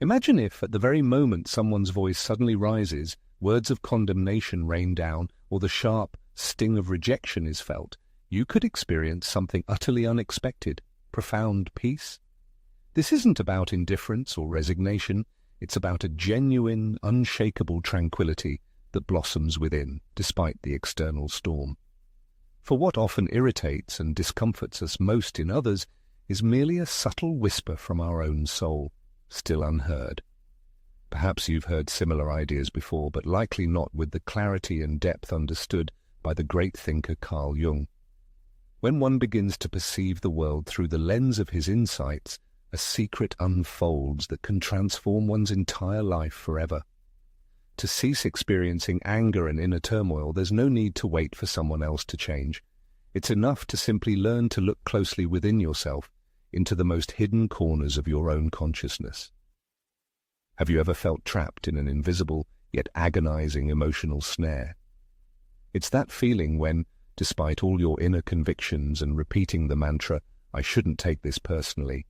Imagine if, at the very moment someone's voice suddenly rises, words of condemnation rain down, or the sharp sting of rejection is felt, you could experience something utterly unexpected, profound peace. This isn't about indifference or resignation, it's about a genuine, unshakable tranquility that blossoms within, despite the external storm. For what often irritates and discomforts us most in others is merely a subtle whisper from our own soul, still unheard. Perhaps you've heard similar ideas before, but likely not with the clarity and depth understood by the great thinker Carl Jung. When one begins to perceive the world through the lens of his insights, a secret unfolds that can transform one's entire life forever. To cease experiencing anger and inner turmoil, there's no need to wait for someone else to change. It's enough to simply learn to look closely within yourself, into the most hidden corners of your own consciousness. Have you ever felt trapped in an invisible, yet agonizing emotional snare? It's that feeling when, despite all your inner convictions and repeating the mantra, "I shouldn't take this personally,"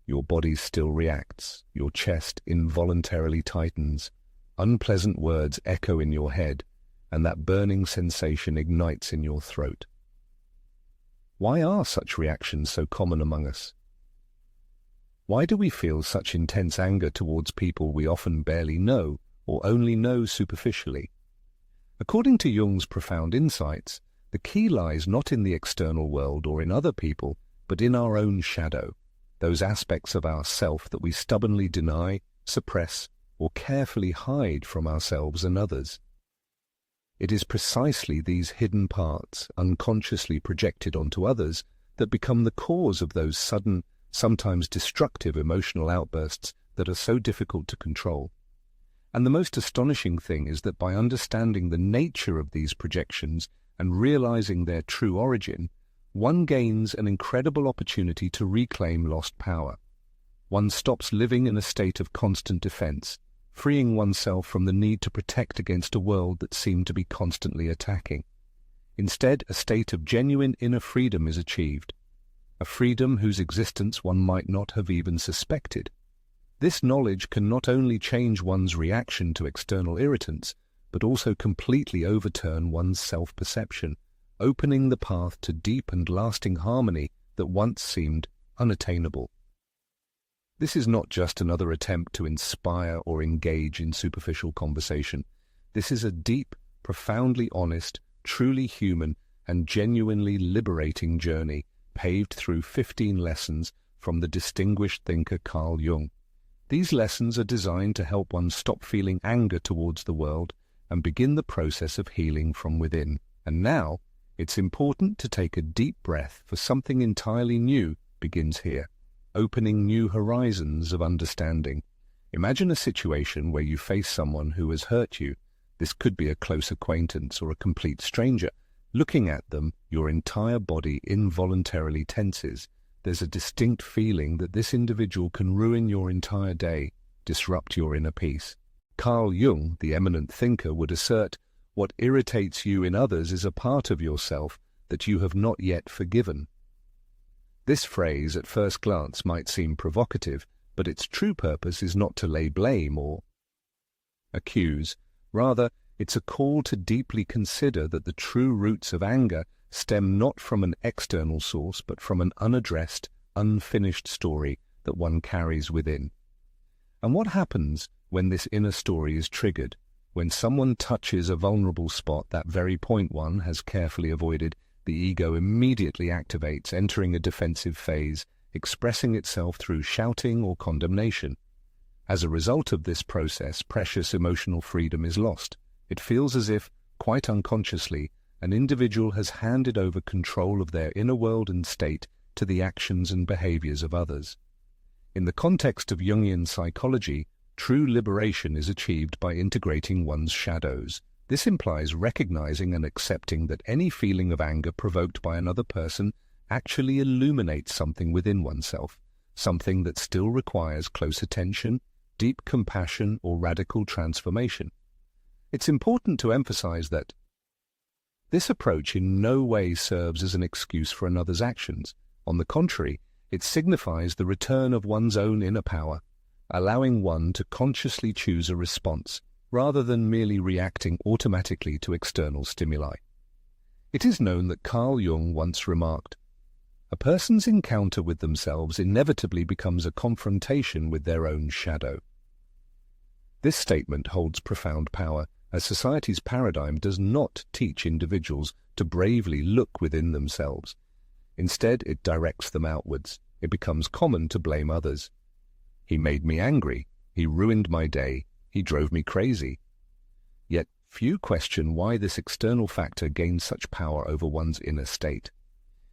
your body still reacts, your chest involuntarily tightens, unpleasant words echo in your head, and that burning sensation ignites in your throat. Why are such reactions so common among us? Why do we feel such intense anger towards people we often barely know or only know superficially? According to Jung's profound insights, the key lies not in the external world or in other people, but in our own shadow, those aspects of ourself that we stubbornly deny, suppress, or carefully hide from ourselves and others. It is precisely these hidden parts, unconsciously projected onto others, that become the cause of those sudden, sometimes destructive emotional outbursts that are so difficult to control. And the most astonishing thing is that by understanding the nature of these projections and realizing their true origin, one gains an incredible opportunity to reclaim lost power. One stops living in a state of constant defense, freeing oneself from the need to protect against a world that seemed to be constantly attacking. Instead, a state of genuine inner freedom is achieved, a freedom whose existence one might not have even suspected. This knowledge can not only change one's reaction to external irritants, but also completely overturn one's self-perception, opening the path to deep and lasting harmony that once seemed unattainable. This is not just another attempt to inspire or engage in superficial conversation. This is a deep, profoundly honest, truly human, and genuinely liberating journey paved through 15 lessons from the distinguished thinker Carl Jung. These lessons are designed to help one stop feeling anger towards the world and begin the process of healing from within. And now, it's important to take a deep breath, for something entirely new begins here, opening new horizons of understanding. Imagine a situation where you face someone who has hurt you. This could be a close acquaintance or a complete stranger. Looking at them, your entire body involuntarily tenses. There's a distinct feeling that this individual can ruin your entire day, disrupt your inner peace. Carl Jung, the eminent thinker, would assert, what irritates you in others is a part of yourself that you have not yet forgiven. This phrase, at first glance, might seem provocative, but its true purpose is not to lay blame or accuse. Rather, it's a call to deeply consider that the true roots of anger stem not from an external source, but from an unaddressed, unfinished story that one carries within. And what happens when this inner story is triggered? When someone touches a vulnerable spot, that very point one has carefully avoided, the ego immediately activates, entering a defensive phase, expressing itself through shouting or condemnation. As a result of this process, precious emotional freedom is lost. It feels as if, quite unconsciously, an individual has handed over control of their inner world and state to the actions and behaviors of others. In the context of Jungian psychology, true liberation is achieved by integrating one's shadows. This implies recognizing and accepting that any feeling of anger provoked by another person actually illuminates something within oneself, something that still requires close attention, deep compassion, or radical transformation. It's important to emphasize that this approach in no way serves as an excuse for another's actions. On the contrary, it signifies the return of one's own inner power, allowing one to consciously choose a response rather than merely reacting automatically to external stimuli. It is known that Carl Jung once remarked, "A person's encounter with themselves inevitably becomes a confrontation with their own shadow." This statement holds profound power, as society's paradigm does not teach individuals to bravely look within themselves. Instead, it directs them outwards. It becomes common to blame others. He made me angry. He ruined my day. He drove me crazy. Yet few question why this external factor gains such power over one's inner state.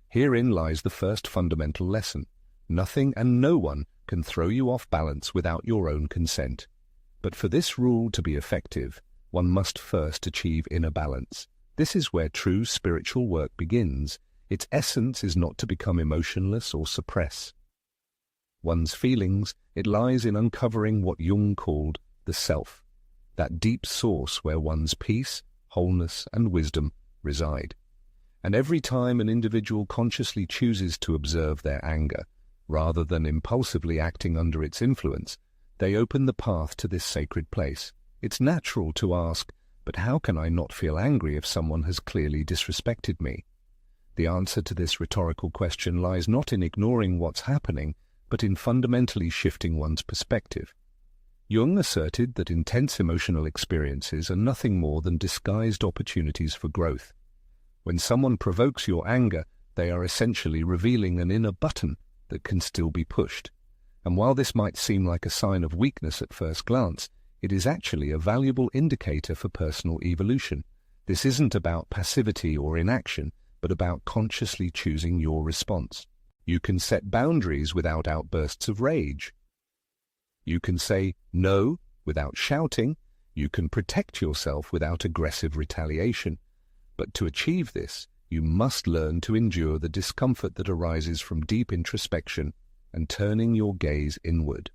Herein lies the first fundamental lesson. Nothing and no one can throw you off balance without your own consent. But for this rule to be effective, one must first achieve inner balance. This is where true spiritual work begins. Its essence is not to become emotionless or suppress one's feelings. It lies in uncovering what Jung called the self, that deep source where one's peace, wholeness, and wisdom reside. And every time an individual consciously chooses to observe their anger, rather than impulsively acting under its influence, they open the path to this sacred place. It's natural to ask, but how can I not feel angry if someone has clearly disrespected me? The answer to this rhetorical question lies not in ignoring what's happening, but in fundamentally shifting one's perspective. Jung asserted that intense emotional experiences are nothing more than disguised opportunities for growth. When someone provokes your anger, they are essentially revealing an inner button that can still be pushed. And while this might seem like a sign of weakness at first glance, it is actually a valuable indicator for personal evolution. This isn't about passivity or inaction, but about consciously choosing your response. You can set boundaries without outbursts of rage. You can say no without shouting. You can protect yourself without aggressive retaliation. But to achieve this, you must learn to endure the discomfort that arises from deep introspection and turning your gaze inward.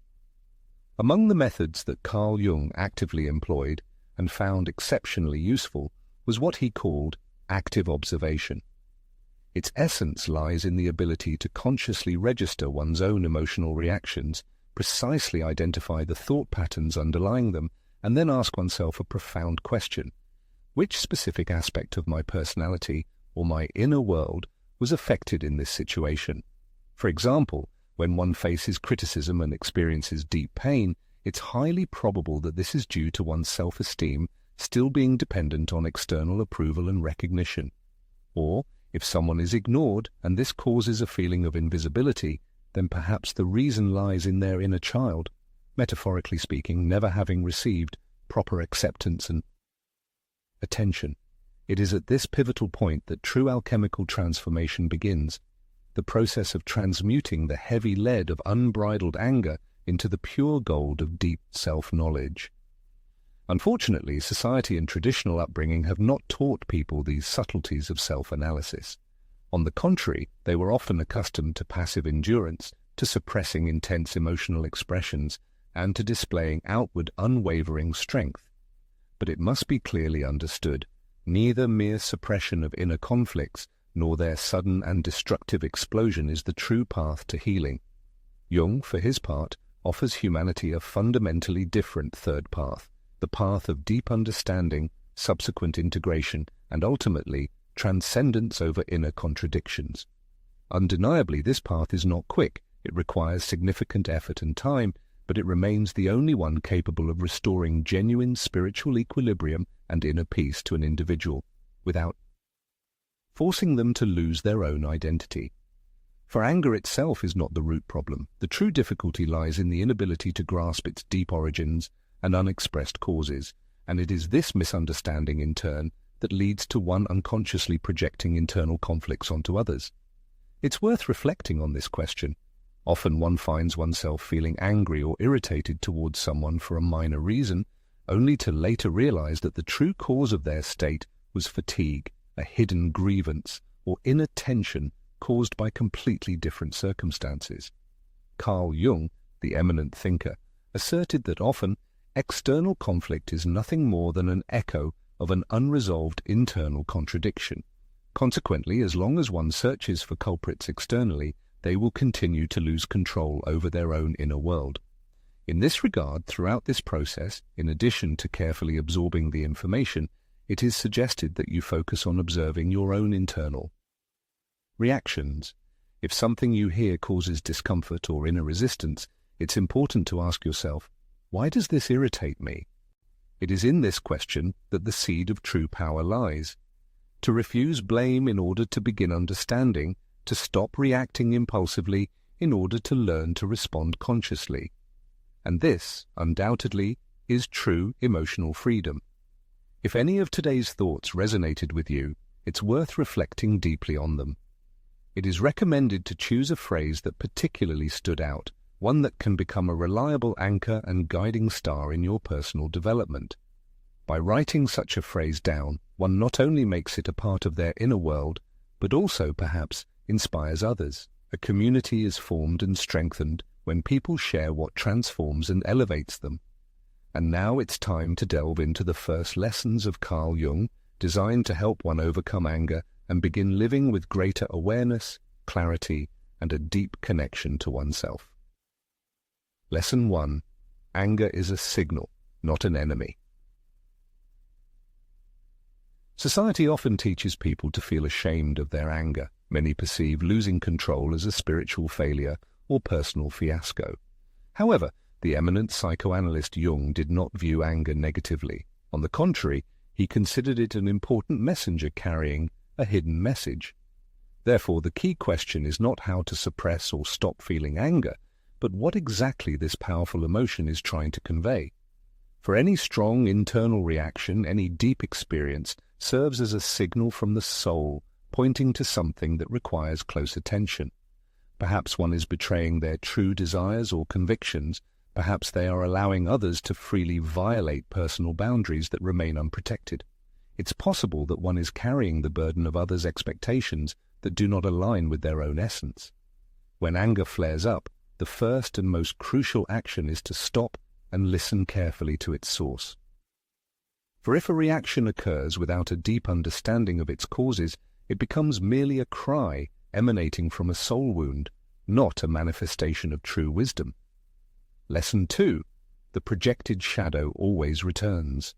Among the methods that Carl Jung actively employed and found exceptionally useful was what he called active observation. Its essence lies in the ability to consciously register one's own emotional reactions, precisely identify the thought patterns underlying them, and then ask oneself a profound question. Which specific aspect of my personality or my inner world was affected in this situation? For example, when one faces criticism and experiences deep pain, it's highly probable that this is due to one's self-esteem still being dependent on external approval and recognition. Or, if someone is ignored and this causes a feeling of invisibility, then perhaps the reason lies in their inner child, metaphorically speaking, never having received proper acceptance and attention. It is at this pivotal point that true alchemical transformation begins, the process of transmuting the heavy lead of unbridled anger into the pure gold of deep self-knowledge. Unfortunately, society and traditional upbringing have not taught people these subtleties of self-analysis. On the contrary, they were often accustomed to passive endurance, to suppressing intense emotional expressions, and to displaying outward unwavering strength. But it must be clearly understood, neither mere suppression of inner conflicts nor their sudden and destructive explosion is the true path to healing. Jung, for his part, offers humanity a fundamentally different third path, the path of deep understanding, subsequent integration, and ultimately transcendence over inner contradictions. Undeniably, this path is not quick. It requires significant effort and time, but it remains the only one capable of restoring genuine spiritual equilibrium and inner peace to an individual, without forcing them to lose their own identity. For anger itself is not the root problem. The true difficulty lies in the inability to grasp its deep origins and unexpressed causes, and it is this misunderstanding in turn that leads to one unconsciously projecting internal conflicts onto others. It's worth reflecting on this question. Often one finds oneself feeling angry or irritated towards someone for a minor reason, only to later realize that the true cause of their state was fatigue, a hidden grievance, or inner tension caused by completely different circumstances. Carl Jung, the eminent thinker, asserted that often external conflict is nothing more than an echo of an unresolved internal contradiction. Consequently, as long as one searches for culprits externally, they will continue to lose control over their own inner world. In this regard, throughout this process, in addition to carefully absorbing the information, it is suggested that you focus on observing your own internal reactions. If something you hear causes discomfort or inner resistance, it's important to ask yourself, why does this irritate me? It is in this question that the seed of true power lies. To refuse blame in order to begin understanding, to stop reacting impulsively in order to learn to respond consciously. And this, undoubtedly, is true emotional freedom. If any of today's thoughts resonated with you, it's worth reflecting deeply on them. It is recommended to choose a phrase that particularly stood out, one that can become a reliable anchor and guiding star in your personal development. By writing such a phrase down, one not only makes it a part of their inner world, but also, perhaps, inspires others. A community is formed and strengthened when people share what transforms and elevates them. And now it's time to delve into the first lessons of Carl Jung, designed to help one overcome anger and begin living with greater awareness, clarity, and a deep connection to oneself. Lesson 1. Anger is a signal, not an enemy. Society often teaches people to feel ashamed of their anger. Many perceive losing control as a spiritual failure or personal fiasco. However, the eminent psychoanalyst Jung did not view anger negatively. On the contrary, he considered it an important messenger carrying a hidden message. Therefore, the key question is not how to suppress or stop feeling anger, but what exactly this powerful emotion is trying to convey. For any strong internal reaction, any deep experience serves as a signal from the soul, pointing to something that requires close attention. Perhaps one is betraying their true desires or convictions. Perhaps they are allowing others to freely violate personal boundaries that remain unprotected. It's possible that one is carrying the burden of others' expectations that do not align with their own essence. When anger flares up, the first and most crucial action is to stop and listen carefully to its source. For if a reaction occurs without a deep understanding of its causes, it becomes merely a cry emanating from a soul wound, not a manifestation of true wisdom. Lesson 2. The projected shadow always returns.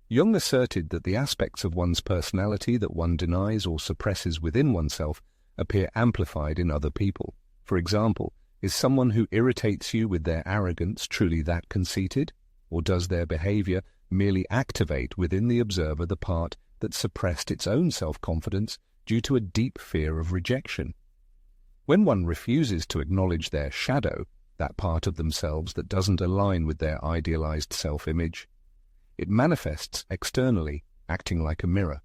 Jung asserted that the aspects of one's personality that one denies or suppresses within oneself appear amplified in other people. For example, is someone who irritates you with their arrogance truly that conceited? Or does their behavior merely activate within the observer the part that suppressed its own self-confidence due to a deep fear of rejection? When one refuses to acknowledge their shadow, that part of themselves that doesn't align with their idealized self-image, it manifests externally, acting like a mirror.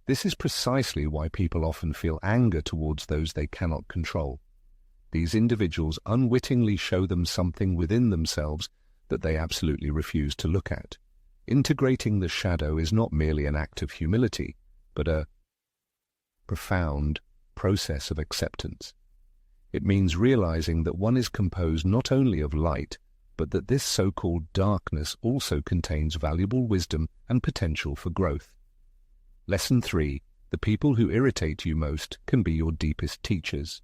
This is precisely why people often feel anger towards those they cannot control. These individuals unwittingly show them something within themselves that they absolutely refuse to look at. Integrating the shadow is not merely an act of humility, but a profound process of acceptance. It means realizing that one is composed not only of light, but that this so-called darkness also contains valuable wisdom and potential for growth. Lesson 3. The people who irritate you most can be your deepest teachers.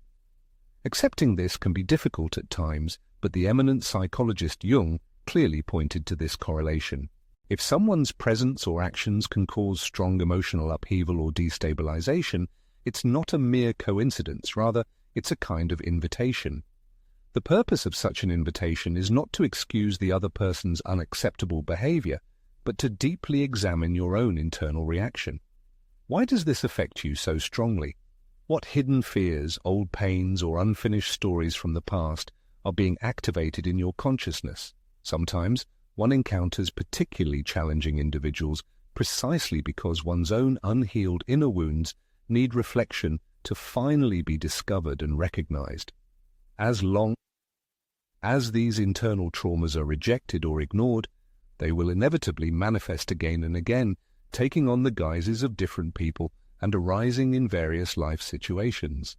Accepting this can be difficult at times, but the eminent psychologist Jung clearly pointed to this correlation. If someone's presence or actions can cause strong emotional upheaval or destabilization, it's not a mere coincidence, rather, it's a kind of invitation. The purpose of such an invitation is not to excuse the other person's unacceptable behavior, but to deeply examine your own internal reaction. Why does this affect you so strongly? What hidden fears, old pains, or unfinished stories from the past are being activated in your consciousness? Sometimes one encounters particularly challenging individuals precisely because one's own unhealed inner wounds need reflection to finally be discovered and recognized. As long as these internal traumas are rejected or ignored, they will inevitably manifest again and again, taking on the guises of different people and arising in various life situations.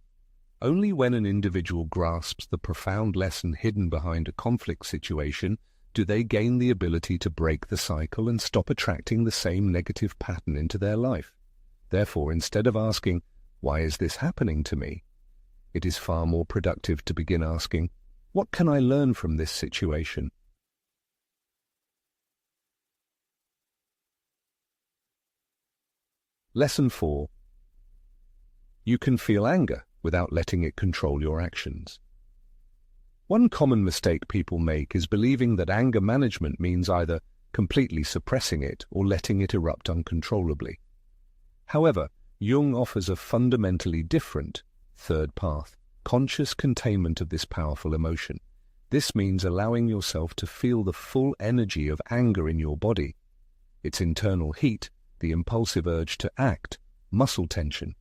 Only when an individual grasps the profound lesson hidden behind a conflict situation do they gain the ability to break the cycle and stop attracting the same negative pattern into their life. Therefore, instead of asking, "Why is this happening to me?" it is far more productive to begin asking, What can I learn from this situation? Lesson 4. You can feel anger without letting it control your actions. One common mistake people make is believing that anger management means either completely suppressing it or letting it erupt uncontrollably. However, Jung offers a fundamentally different third path, conscious containment of this powerful emotion. This means allowing yourself to feel the full energy of anger in your body, its internal heat, the impulsive urge to act, muscle tension,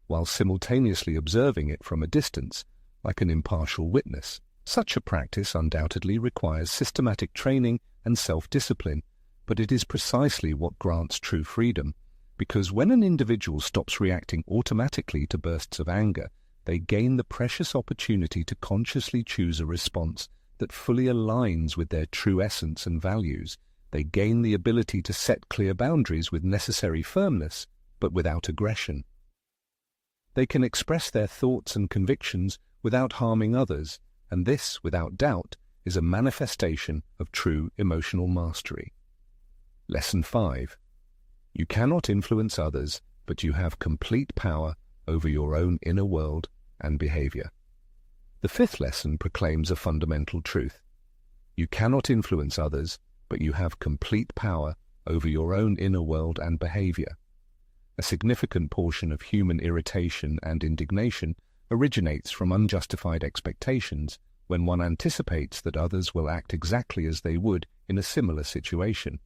while simultaneously observing it from a distance, like an impartial witness. Such a practice undoubtedly requires systematic training and self-discipline, but it is precisely what grants true freedom, because when an individual stops reacting automatically to bursts of anger, they gain the precious opportunity to consciously choose a response that fully aligns with their true essence and values. They gain the ability to set clear boundaries with necessary firmness, but without aggression. They can express their thoughts and convictions without harming others, and this, without doubt, is a manifestation of true emotional mastery. Lesson 5. You cannot influence others, but you have complete power over your own inner world and behavior. The fifth lesson proclaims a fundamental truth. You cannot influence others, but you have complete power over your own inner world and behavior. A significant portion of human irritation and indignation originates from unjustified expectations when one anticipates that others will act exactly as they would in a similar situation.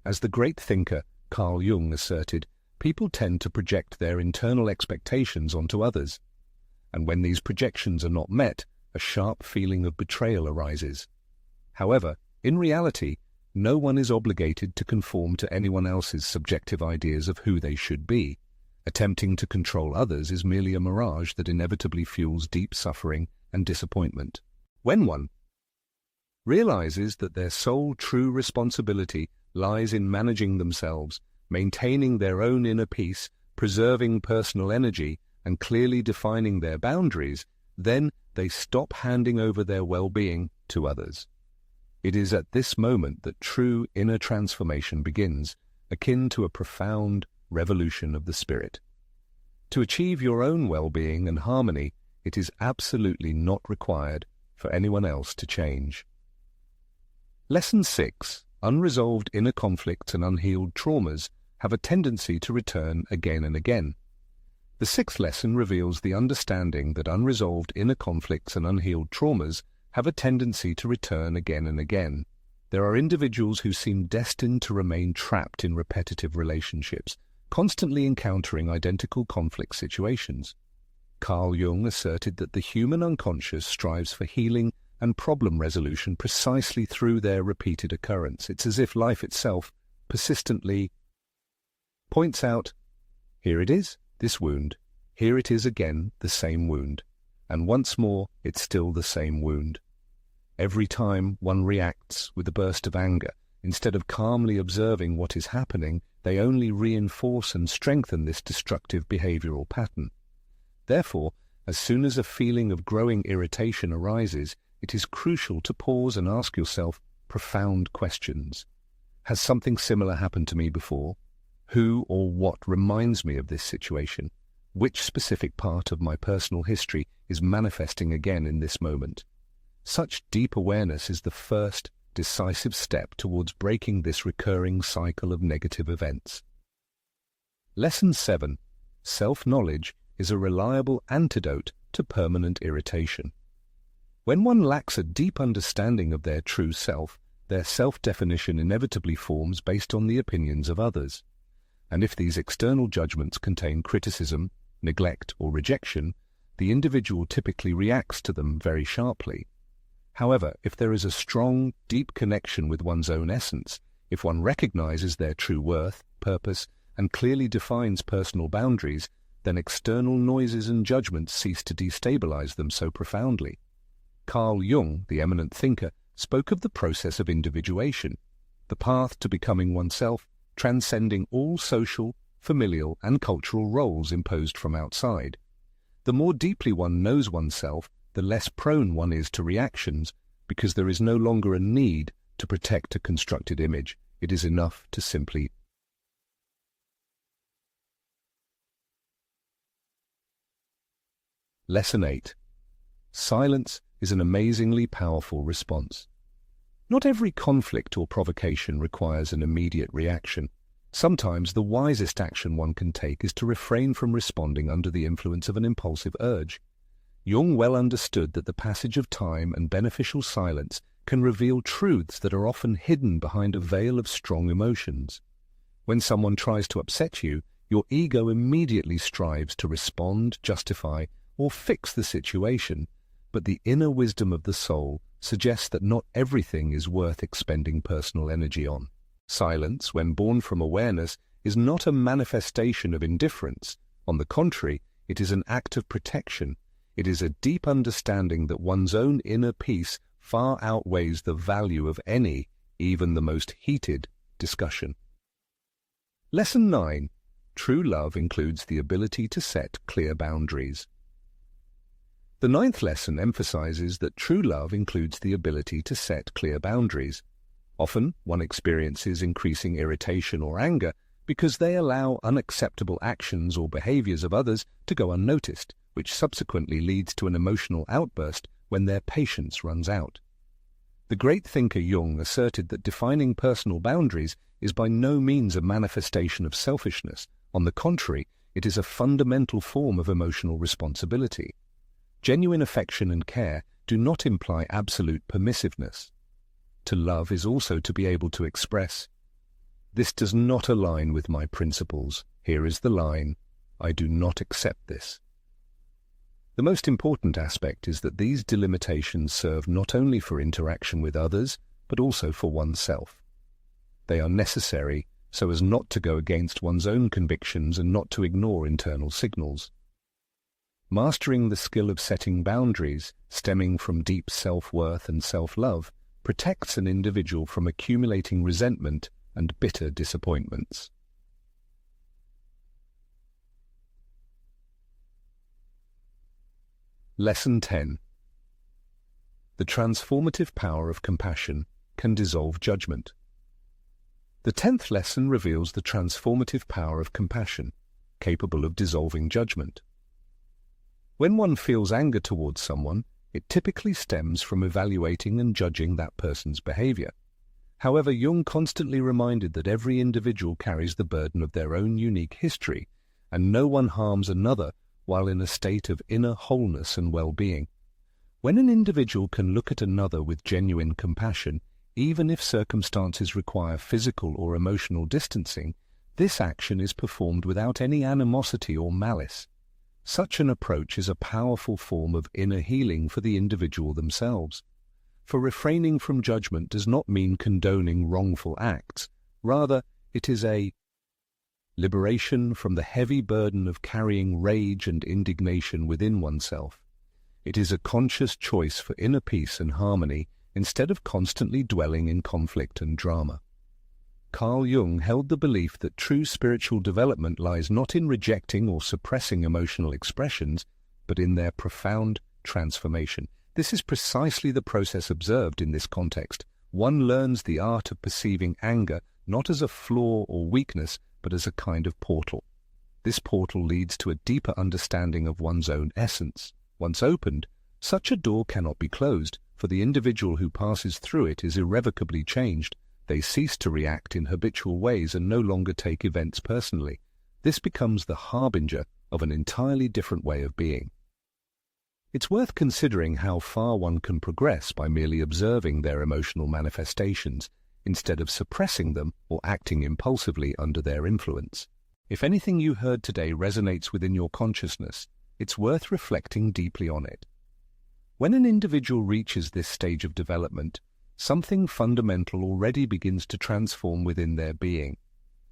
As the great thinker Carl Jung asserted, people tend to project their internal expectations onto others, and when these projections are not met, a sharp feeling of betrayal arises. However, in reality, no one is obligated to conform to anyone else's subjective ideas of who they should be. Attempting to control others is merely a mirage that inevitably fuels deep suffering and disappointment. When one realizes that their sole true responsibility lies in managing themselves, maintaining their own inner peace, preserving personal energy, and clearly defining their boundaries, then they stop handing over their well-being to others. It is at this moment that true inner transformation begins, akin to a profound revolution of the spirit. To achieve your own well-being and harmony, it is absolutely not required for anyone else to change. Lesson 6. Unresolved inner conflicts and unhealed traumas have a tendency to return again and again. The sixth lesson reveals the understanding that unresolved inner conflicts and unhealed traumas have a tendency to return again and again. There are individuals who seem destined to remain trapped in repetitive relationships, constantly encountering identical conflict situations. Carl Jung asserted that the human unconscious strives for healing and problem resolution precisely through their repeated occurrence. It's as if life itself persistently points out, here it is, this wound, here it is again, the same wound, and once more it's still the same wound. Every time one reacts with a burst of anger, instead of calmly observing what is happening, they only reinforce and strengthen this destructive behavioral pattern. Therefore, as soon as a feeling of growing irritation arises, it is crucial to pause and ask yourself profound questions. Has something similar happened to me before? Who or what reminds me of this situation? Which specific part of my personal history is manifesting again in this moment? Such deep awareness is the first decisive step towards breaking this recurring cycle of negative events. Lesson 7. Self-knowledge is a reliable antidote to permanent irritation. When one lacks a deep understanding of their true self, their self-definition inevitably forms based on the opinions of others. And if these external judgments contain criticism, neglect, or rejection, the individual typically reacts to them very sharply. However, if there is a strong, deep connection with one's own essence, if one recognizes their true worth, purpose, and clearly defines personal boundaries, then external noises and judgments cease to destabilize them so profoundly. Carl Jung, the eminent thinker, spoke of the process of individuation, the path to becoming oneself, transcending all social, familial, and cultural roles imposed from outside. The more deeply one knows oneself, the less prone one is to reactions, because there is no longer a need to protect a constructed image. It is enough to simply. Lesson 8. Silence is an amazingly powerful response. Not every conflict or provocation requires an immediate reaction. Sometimes the wisest action one can take is to refrain from responding under the influence of an impulsive urge. Jung well understood that the passage of time and beneficial silence can reveal truths that are often hidden behind a veil of strong emotions. When someone tries to upset you, your ego immediately strives to respond, justify, or fix the situation, but the inner wisdom of the soul suggests that not everything is worth expending personal energy on. Silence, when born from awareness, is not a manifestation of indifference. On the contrary, it is an act of protection. It is a deep understanding that one's own inner peace far outweighs the value of any, even the most heated, discussion. Lesson 9. True love includes the ability to set clear boundaries. The 9th lesson emphasizes that true love includes the ability to set clear boundaries. Often, one experiences increasing irritation or anger because they allow unacceptable actions or behaviors of others to go unnoticed, which subsequently leads to an emotional outburst when their patience runs out. The great thinker Jung asserted that defining personal boundaries is by no means a manifestation of selfishness. On the contrary, it is a fundamental form of emotional responsibility. Genuine affection and care do not imply absolute permissiveness. To love is also to be able to express, "This does not align with my principles. Here is the line. I do not accept this." The most important aspect is that these delimitations serve not only for interaction with others, but also for oneself. They are necessary so as not to go against one's own convictions and not to ignore internal signals. Mastering the skill of setting boundaries, stemming from deep self-worth and self-love, protects an individual from accumulating resentment and bitter disappointments. Lesson 10. The transformative power of compassion can dissolve judgment. The 10th lesson reveals the transformative power of compassion, capable of dissolving judgment. When one feels anger towards someone, it typically stems from evaluating and judging that person's behavior. However, Jung constantly reminded that every individual carries the burden of their own unique history, and no one harms another while in a state of inner wholeness and well-being. When an individual can look at another with genuine compassion, even if circumstances require physical or emotional distancing, this action is performed without any animosity or malice. Such an approach is a powerful form of inner healing for the individual themselves. For refraining from judgment does not mean condoning wrongful acts. Rather, it is a liberation from the heavy burden of carrying rage and indignation within oneself. It is a conscious choice for inner peace and harmony instead of constantly dwelling in conflict and drama. Carl Jung held the belief that true spiritual development lies not in rejecting or suppressing emotional expressions, but in their profound transformation. This is precisely the process observed in this context. One learns the art of perceiving anger not as a flaw or weakness, but as a kind of portal. This portal leads to a deeper understanding of one's own essence. Once opened, such a door cannot be closed, for the individual who passes through it is irrevocably changed. They cease to react in habitual ways and no longer take events personally. This becomes the harbinger of an entirely different way of being. It's worth considering how far one can progress by merely observing their emotional manifestations, instead of suppressing them or acting impulsively under their influence. If anything you heard today resonates within your consciousness, it's worth reflecting deeply on it. When an individual reaches this stage of development, something fundamental already begins to transform within their being.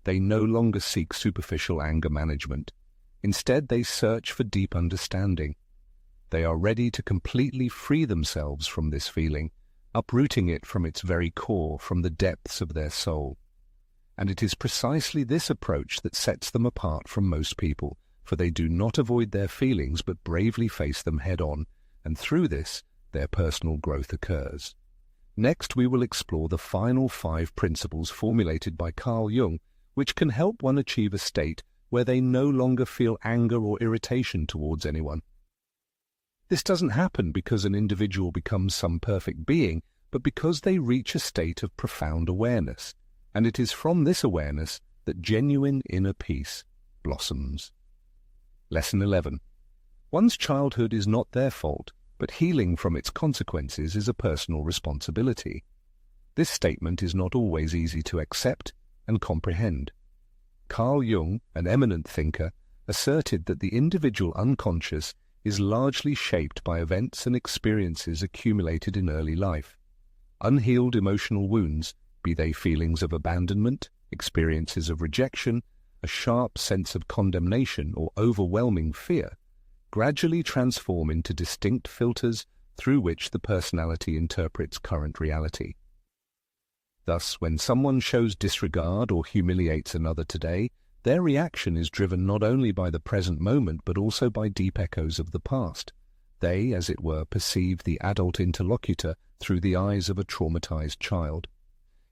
They no longer seek superficial anger management. Instead, they search for deep understanding. They are ready to completely free themselves from this feeling, uprooting it from its very core, from the depths of their soul. And it is precisely this approach that sets them apart from most people, for they do not avoid their feelings but bravely face them head-on. and through this, their personal growth occurs. Next, we will explore the final 5 principles formulated by Carl Jung, which can help one achieve a state where they no longer feel anger or irritation towards anyone. This doesn't happen because an individual becomes some perfect being, but because they reach a state of profound awareness, and it is from this awareness that genuine inner peace blossoms. Lesson 11. One's childhood is not their fault, but healing from its consequences is a personal responsibility. This statement is not always easy to accept and comprehend. Carl Jung, an eminent thinker, asserted that the individual unconscious is largely shaped by events and experiences accumulated in early life. Unhealed emotional wounds, be they feelings of abandonment, experiences of rejection, a sharp sense of condemnation or overwhelming fear, gradually transform into distinct filters through which the personality interprets current reality. Thus, when someone shows disregard or humiliates another today, their reaction is driven not only by the present moment but also by deep echoes of the past. They, as it were, perceive the adult interlocutor through the eyes of a traumatized child.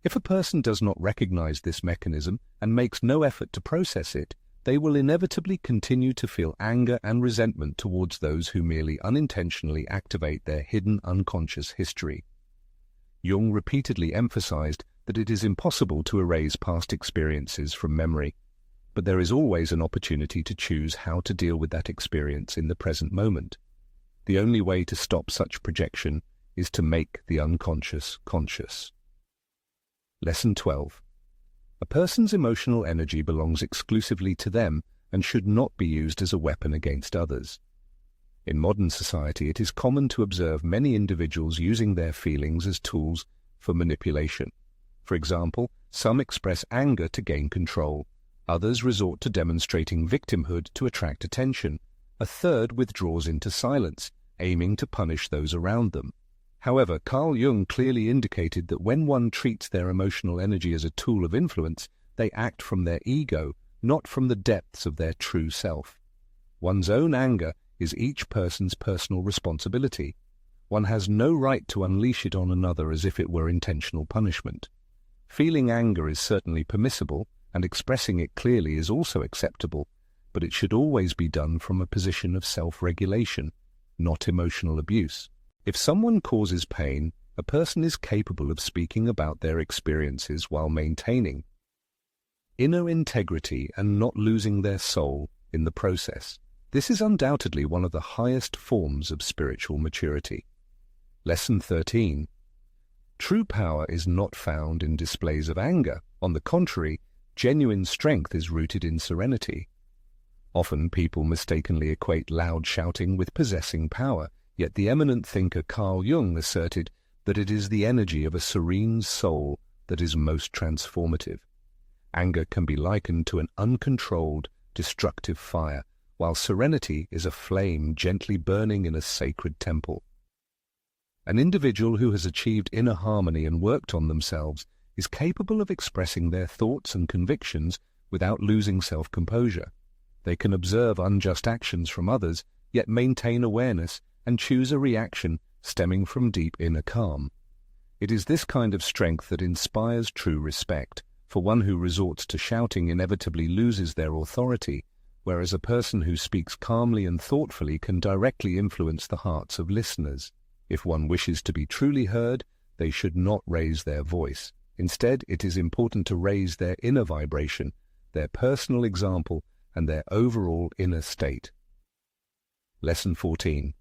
If a person does not recognize this mechanism and makes no effort to process it, they will inevitably continue to feel anger and resentment towards those who merely unintentionally activate their hidden unconscious history. Jung repeatedly emphasized that it is impossible to erase past experiences from memory, but there is always an opportunity to choose how to deal with that experience in the present moment. The only way to stop such projection is to make the unconscious conscious. Lesson 12. A person's emotional energy belongs exclusively to them and should not be used as a weapon against others. In modern society, it is common to observe many individuals using their feelings as tools for manipulation. For example, some express anger to gain control. Others resort to demonstrating victimhood to attract attention. A third withdraws into silence, aiming to punish those around them. However, Carl Jung clearly indicated that when one treats their emotional energy as a tool of influence, they act from their ego, not from the depths of their true self. One's own anger is each person's personal responsibility. One has no right to unleash it on another as if it were intentional punishment. Feeling anger is certainly permissible, and expressing it clearly is also acceptable, but it should always be done from a position of self-regulation, not emotional abuse. If someone causes pain, a person is capable of speaking about their experiences while maintaining inner integrity and not losing their soul in the process. This is undoubtedly one of the highest forms of spiritual maturity. Lesson 13. True power is not found in displays of anger. On the contrary, genuine strength is rooted in serenity. Often people mistakenly equate loud shouting with possessing power, yet the eminent thinker Carl Jung asserted that it is the energy of a serene soul that is most transformative. Anger can be likened to an uncontrolled, destructive fire, while serenity is a flame gently burning in a sacred temple. An individual who has achieved inner harmony and worked on themselves is capable of expressing their thoughts and convictions without losing self-composure. They can observe unjust actions from others, yet maintain awareness and choose a reaction stemming from deep inner calm. It is this kind of strength that inspires true respect, for one who resorts to shouting inevitably loses their authority, whereas a person who speaks calmly and thoughtfully can directly influence the hearts of listeners. If one wishes to be truly heard, they should not raise their voice. Instead, it is important to raise their inner vibration, their personal example, and their overall inner state. Lesson 14.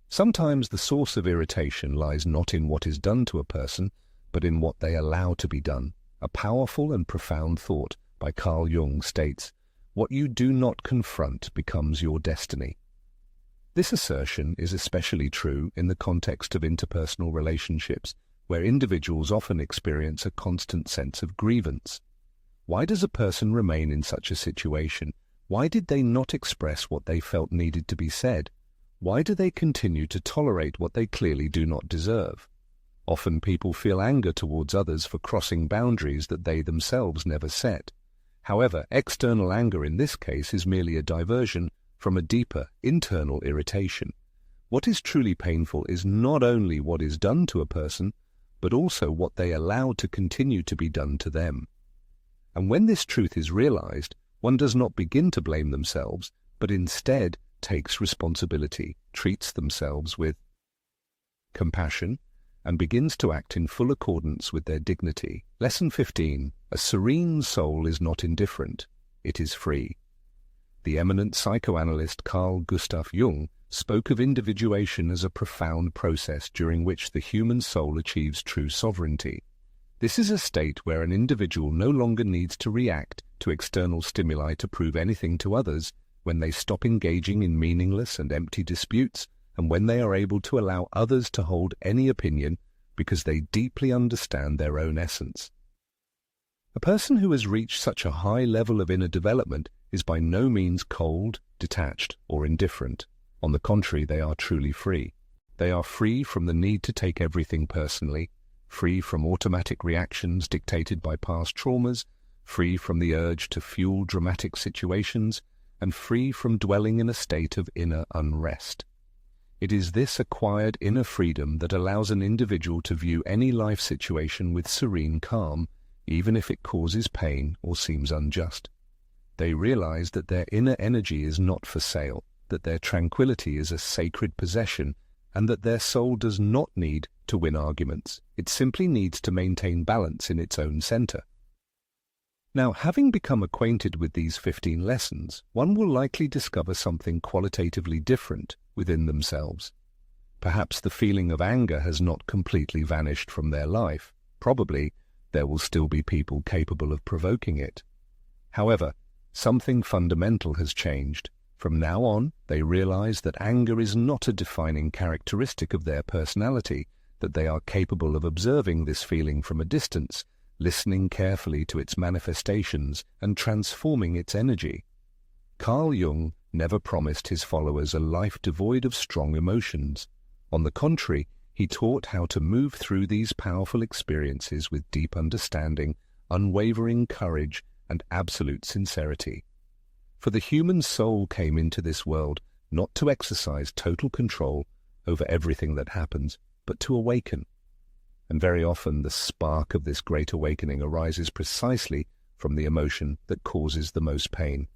Sometimes the source of irritation lies not in what is done to a person, but in what they allow to be done. A powerful and profound thought by Carl Jung states, "What you do not confront becomes your destiny." This assertion is especially true in the context of interpersonal relationships, where individuals often experience a constant sense of grievance. Why does a person remain in such a situation? Why did they not express what they felt needed to be said? Why do they continue to tolerate what they clearly do not deserve? Often people feel anger towards others for crossing boundaries that they themselves never set. However, external anger in this case is merely a diversion from a deeper internal irritation. What is truly painful is not only what is done to a person, but also what they allow to continue to be done to them. And when this truth is realized, one does not begin to blame themselves, but instead takes responsibility, treats themselves with compassion, and begins to act in full accordance with their dignity. Lesson 15. A serene soul is not indifferent, it is free. The eminent psychoanalyst Carl Jung spoke of individuation as a profound process during which the human soul achieves true sovereignty. This is a state where an individual no longer needs to react to external stimuli to prove anything to others, when they stop engaging in meaningless and empty disputes, and when they are able to allow others to hold any opinion because they deeply understand their own essence. A person who has reached such a high level of inner development is by no means cold, detached, or indifferent. On the contrary, they are truly free. They are free from the need to take everything personally, free from automatic reactions dictated by past traumas, free from the urge to fuel dramatic situations, and free from dwelling in a state of inner unrest. It is this acquired inner freedom that allows an individual to view any life situation with serene calm, even if it causes pain or seems unjust. They realize that their inner energy is not for sale, that their tranquility is a sacred possession, and that their soul does not need to win arguments. It simply needs to maintain balance in its own center. Now, having become acquainted with these 15 lessons, one will likely discover something qualitatively different within themselves. Perhaps the feeling of anger has not completely vanished from their life. Probably there will still be people capable of provoking it. However, something fundamental has changed. From now on, they realize that anger is not a defining characteristic of their personality, that they are capable of observing this feeling from a distance, listening carefully to its manifestations and transforming its energy. Carl Jung never promised his followers a life devoid of strong emotions. On the contrary, he taught how to move through these powerful experiences with deep understanding, unwavering courage, and absolute sincerity. For the human soul came into this world not to exercise total control over everything that happens, but to awaken. And very often the spark of this great awakening arises precisely from the emotion that causes the most pain.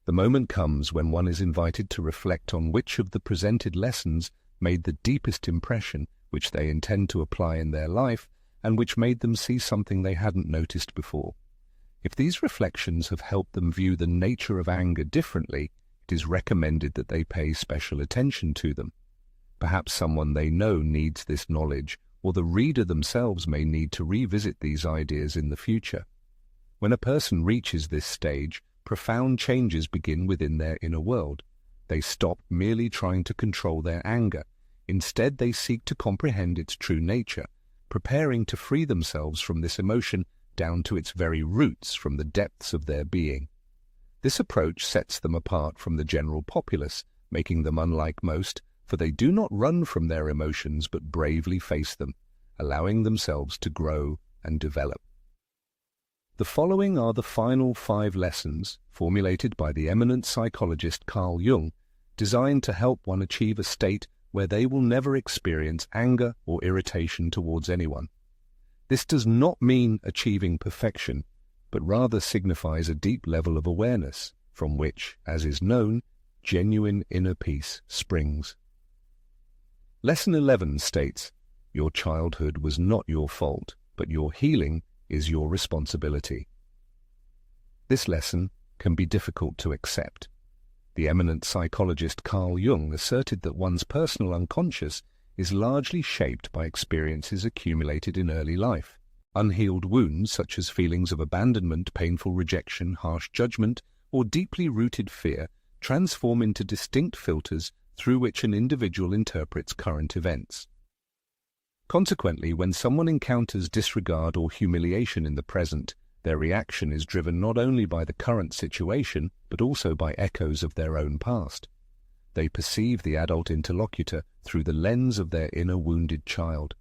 The moment comes when one is invited to reflect on which of the presented lessons made the deepest impression, which they intend to apply in their life, and which made them see something they hadn't noticed before. If these reflections have helped them view the nature of anger differently, it is recommended that they pay special attention to them. Perhaps someone they know needs this knowledge, or the reader themselves may need to revisit these ideas in the future. When a person reaches this stage, profound changes begin within their inner world. They stop merely trying to control their anger. Instead, they seek to comprehend its true nature, preparing to free themselves from this emotion down to its very roots from the depths of their being. This approach sets them apart from the general populace, making them unlike most, for they do not run from their emotions but bravely face them, allowing themselves to grow and develop. The following are the final 5 lessons, formulated by the eminent psychologist Carl Jung, designed to help one achieve a state where they will never experience anger or irritation towards anyone. This does not mean achieving perfection, but rather signifies a deep level of awareness, from which, as is known, genuine inner peace springs. Lesson 11 states, "Your childhood was not your fault, but your healing is your responsibility." This lesson can be difficult to accept. The eminent psychologist Carl Jung asserted that one's personal unconscious is largely shaped by experiences accumulated in early life. Unhealed wounds such as feelings of abandonment, painful rejection, harsh judgment, or deeply rooted fear transform into distinct filters through which an individual interprets current events. Consequently, when someone encounters disregard or humiliation in the present, their reaction is driven not only by the current situation, but also by echoes of their own past. They perceive the adult interlocutor through the lens of their inner wounded child.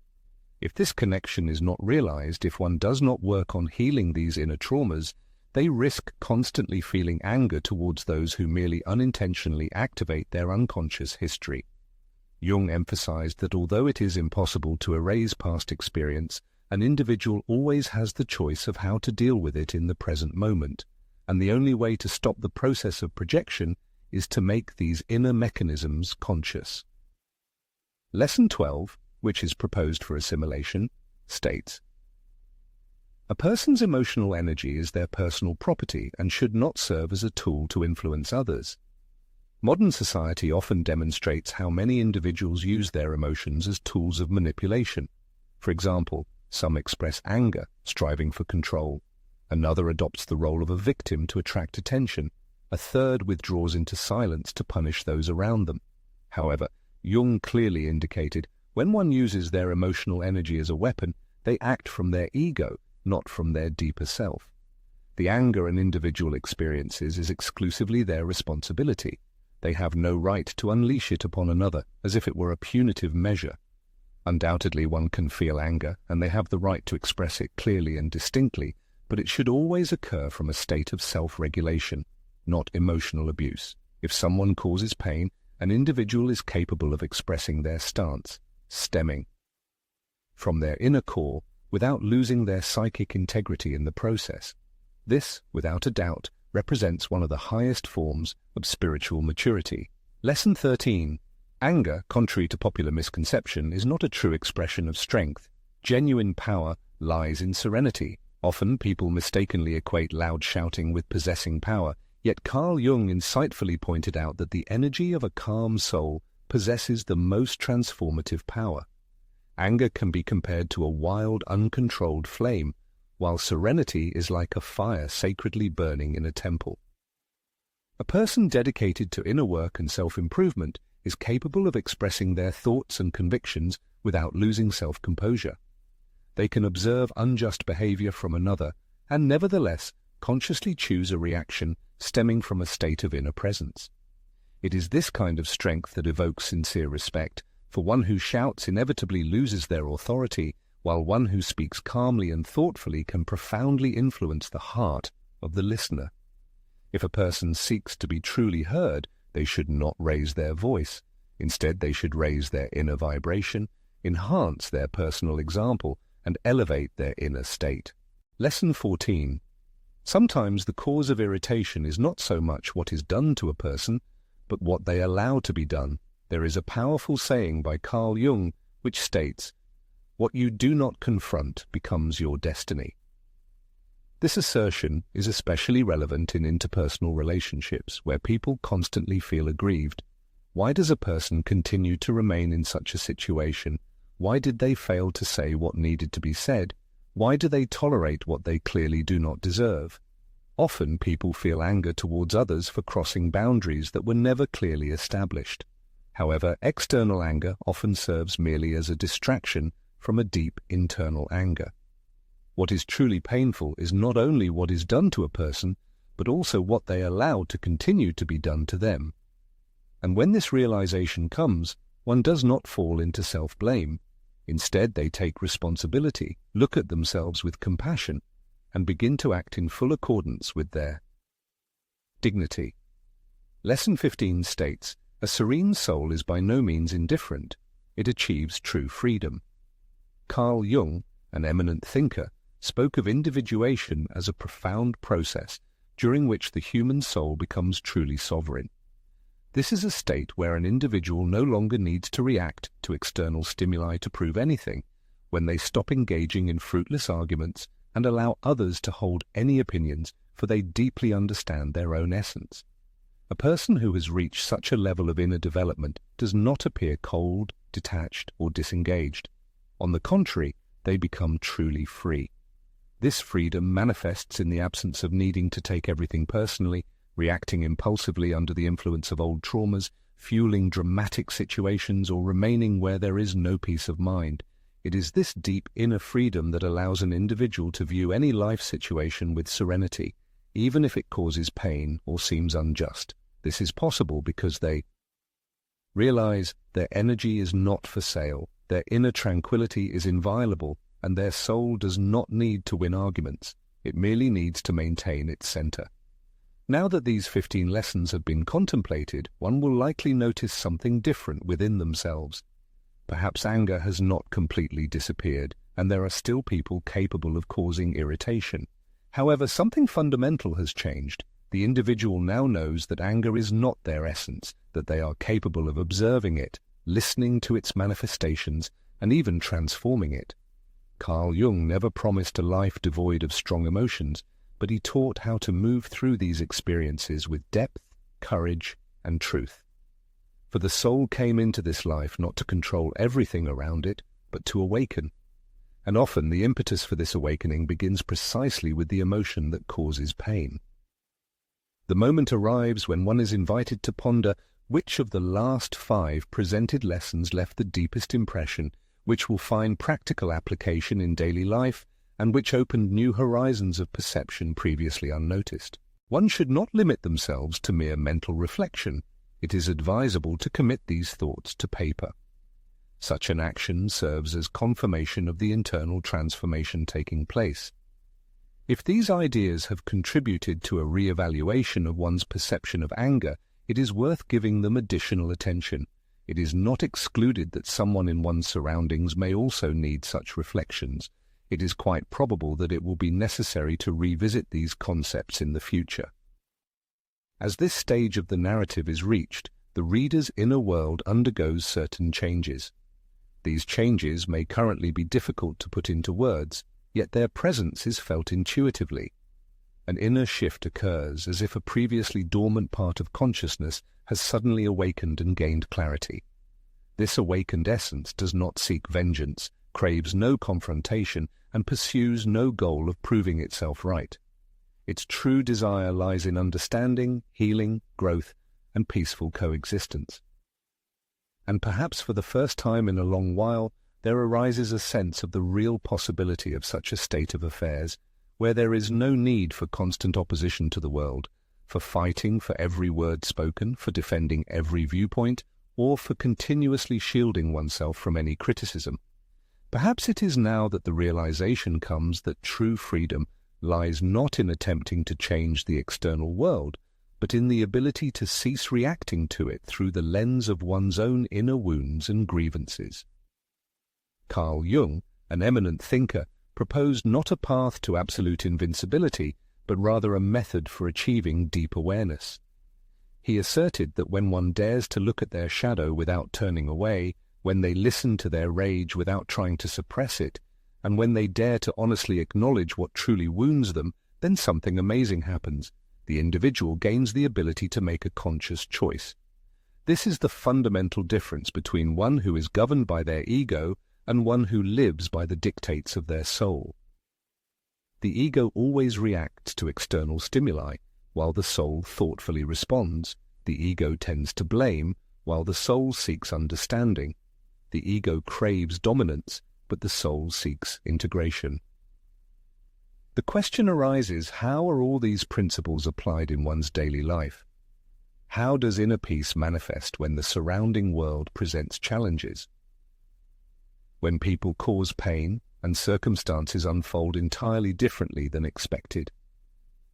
If this connection is not realized, if one does not work on healing these inner traumas, they risk constantly feeling anger towards those who merely unintentionally activate their unconscious history. Jung emphasized that although it is impossible to erase past experience, an individual always has the choice of how to deal with it in the present moment, and the only way to stop the process of projection is to make these inner mechanisms conscious. Lesson 12, which is proposed for assimilation, states, "A person's emotional energy is their personal property and should not serve as a tool to influence others. Modern society often demonstrates how many individuals use their emotions as tools of manipulation. For example, some express anger, striving for control. Another adopts the role of a victim to attract attention. A third withdraws into silence to punish those around them. However, Jung clearly indicated when one uses their emotional energy as a weapon, they act from their ego, not from their deeper self. The anger an individual experiences is exclusively their responsibility. They have no right to unleash it upon another as if it were a punitive measure. Undoubtedly one can feel anger, and they have the right to express it clearly and distinctly, but it should always occur from a state of self-regulation, not emotional abuse. If someone causes pain, an individual is capable of expressing their stance, stemming from their inner core without losing their psychic integrity in the process. This, without a doubt, represents one of the highest forms of spiritual maturity. Lesson 13. Anger, contrary to popular misconception, is not a true expression of strength. Genuine power lies in serenity. Often people mistakenly equate loud shouting with possessing power, yet Carl Jung insightfully pointed out that the energy of a calm soul possesses the most transformative power. Anger can be compared to a wild, uncontrolled flame, while serenity is like a fire sacredly burning in a temple. A person dedicated to inner work and self-improvement is capable of expressing their thoughts and convictions without losing self-composure. They can observe unjust behavior from another and nevertheless consciously choose a reaction stemming from a state of inner presence. It is this kind of strength that evokes sincere respect, for one who shouts inevitably loses their authority, while one who speaks calmly and thoughtfully can profoundly influence the heart of the listener. If a person seeks to be truly heard, they should not raise their voice. Instead, they should raise their inner vibration, enhance their personal example, and elevate their inner state. Lesson 14. Sometimes the cause of irritation is not so much what is done to a person, but what they allow to be done. There is a powerful saying by Carl Jung which states, "What you do not confront becomes your destiny." This assertion is especially relevant in interpersonal relationships where people constantly feel aggrieved. Why does a person continue to remain in such a situation? Why did they fail to say what needed to be said? Why do they tolerate what they clearly do not deserve? Often people feel anger towards others for crossing boundaries that were never clearly established. However, external anger often serves merely as a distraction from a deep internal anger. What is truly painful is not only what is done to a person, but also what they allow to continue to be done to them. And when this realization comes, one does not fall into self-blame. Instead, they take responsibility, look at themselves with compassion, and begin to act in full accordance with their dignity. Lesson 15 states, "A serene soul is by no means indifferent. It achieves true freedom." Carl Jung, an eminent thinker, spoke of individuation as a profound process during which the human soul becomes truly sovereign. This is a state where an individual no longer needs to react to external stimuli to prove anything, when they stop engaging in fruitless arguments and allow others to hold any opinions, for they deeply understand their own essence. A person who has reached such a level of inner development does not appear cold, detached, or disengaged. On the contrary, they become truly free. This freedom manifests in the absence of needing to take everything personally, reacting impulsively under the influence of old traumas, fueling dramatic situations, or remaining where there is no peace of mind. It is this deep inner freedom that allows an individual to view any life situation with serenity, even if it causes pain or seems unjust. This is possible because they realize their energy is not for sale, their inner tranquility is inviolable, and their soul does not need to win arguments. It merely needs to maintain its center. Now that these 15 lessons have been contemplated, one will likely notice something different within themselves. Perhaps anger has not completely disappeared, and there are still people capable of causing irritation. However, something fundamental has changed. The individual now knows that anger is not their essence, that they are capable of observing it, listening to its manifestations, and even transforming it. Carl Jung never promised a life devoid of strong emotions, but he taught how to move through these experiences with depth, courage, and truth. For the soul came into this life not to control everything around it, but to awaken. And often the impetus for this awakening begins precisely with the emotion that causes pain. The moment arrives when one is invited to ponder which of the last 5 presented lessons left the deepest impression, which will find practical application in daily life, and which opened new horizons of perception previously unnoticed. One should not limit themselves to mere mental reflection. It is advisable to commit these thoughts to paper. Such an action serves as confirmation of the internal transformation taking place. If these ideas have contributed to a re-evaluation of one's perception of anger, it is worth giving them additional attention. It is not excluded that someone in one's surroundings may also need such reflections. It is quite probable that it will be necessary to revisit these concepts in the future. As this stage of the narrative is reached, the reader's inner world undergoes certain changes. These changes may currently be difficult to put into words, yet their presence is felt intuitively. An inner shift occurs, as if a previously dormant part of consciousness has suddenly awakened and gained clarity. This awakened essence does not seek vengeance, craves no confrontation, and pursues no goal of proving itself right. Its true desire lies in understanding, healing, growth, and peaceful coexistence. And perhaps for the first time in a long while, there arises a sense of the real possibility of such a state of affairs, where there is no need for constant opposition to the world, for fighting for every word spoken, for defending every viewpoint, or for continuously shielding oneself from any criticism. Perhaps it is now that the realization comes that true freedom lies not in attempting to change the external world, but in the ability to cease reacting to it through the lens of one's own inner wounds and grievances. Carl Jung, an eminent thinker, proposed not a path to absolute invincibility, but rather a method for achieving deep awareness. He asserted that when one dares to look at their shadow without turning away, when they listen to their rage without trying to suppress it, and when they dare to honestly acknowledge what truly wounds them, then something amazing happens. The individual gains the ability to make a conscious choice. This is the fundamental difference between one who is governed by their ego and one who lives by the dictates of their soul. The ego always reacts to external stimuli, while the soul thoughtfully responds. The ego tends to blame, while the soul seeks understanding. The ego craves dominance, but the soul seeks integration. The question arises, how are all these principles applied in one's daily life? How does inner peace manifest when the surrounding world presents challenges? When people cause pain and circumstances unfold entirely differently than expected.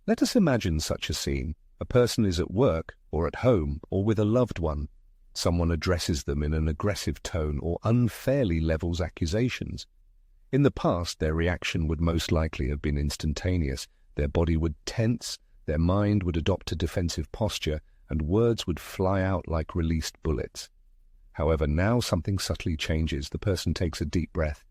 Let us imagine such a scene. A person is at work or at home or with a loved one. Someone addresses them in an aggressive tone or unfairly levels accusations. In the past, their reaction would most likely have been instantaneous. Their body would tense, their mind would adopt a defensive posture, and words would fly out like released bullets. However, now something subtly changes. The person takes a deep breath.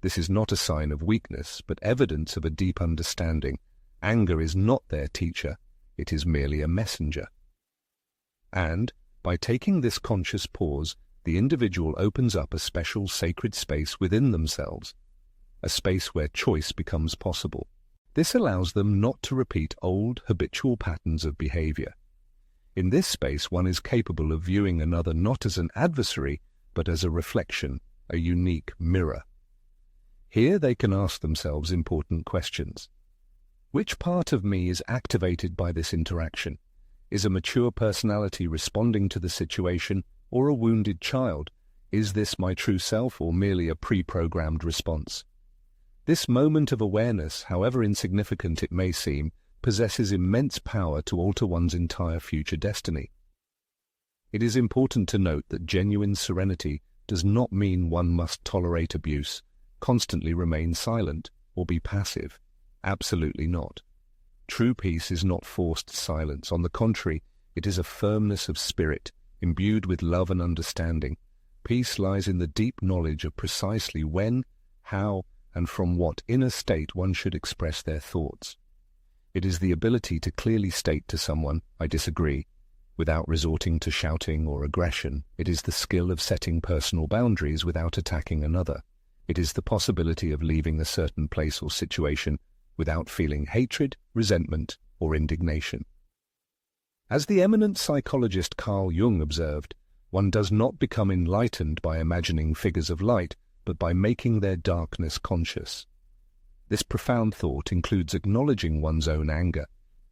This is not a sign of weakness, but evidence of a deep understanding. Anger is not their teacher, it is merely a messenger. And, by taking this conscious pause, the individual opens up a special sacred space within themselves, a space where choice becomes possible. This allows them not to repeat old, habitual patterns of behavior. In this space, one is capable of viewing another not as an adversary, but as a reflection, a unique mirror. Here they can ask themselves important questions. Which part of me is activated by this interaction? Is a mature personality responding to the situation, or a wounded child? Is this my true self, or merely a pre-programmed response? This moment of awareness, however insignificant it may seem, possesses immense power to alter one's entire future destiny. It is important to note that genuine serenity does not mean one must tolerate abuse, constantly remain silent, or be passive. Absolutely not. True peace is not forced silence. On the contrary, it is a firmness of spirit, imbued with love and understanding. Peace lies in the deep knowledge of precisely when, how, and from what inner state one should express their thoughts. It is the ability to clearly state to someone, "I disagree," without resorting to shouting or aggression. It is the skill of setting personal boundaries without attacking another. It is the possibility of leaving a certain place or situation without feeling hatred, resentment, or indignation. As the eminent psychologist Carl Jung observed, one does not become enlightened by imagining figures of light, but by making their darkness conscious. This profound thought includes acknowledging one's own anger,